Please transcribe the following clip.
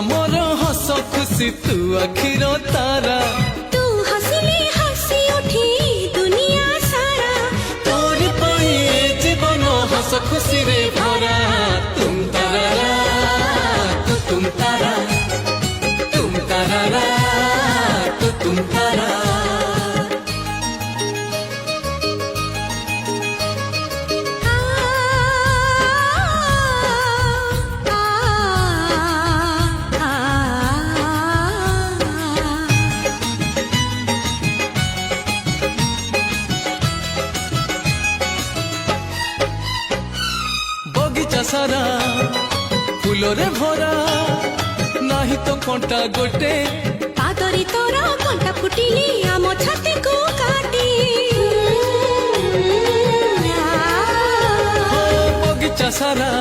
मोर हस खुशी तू आखिर तारा तू हसिले हसी उठी दुनिया सारा तोर पाई जीवन हस खुशी रे भरा तुम तारा तुम तारा तुम तारा तुम तारा बगीचा सारा फूलरे भरा नाही तो कंटा गोटे पादरी तोरा कंटा फुटिली आम छाती को काटी बगीचा सारा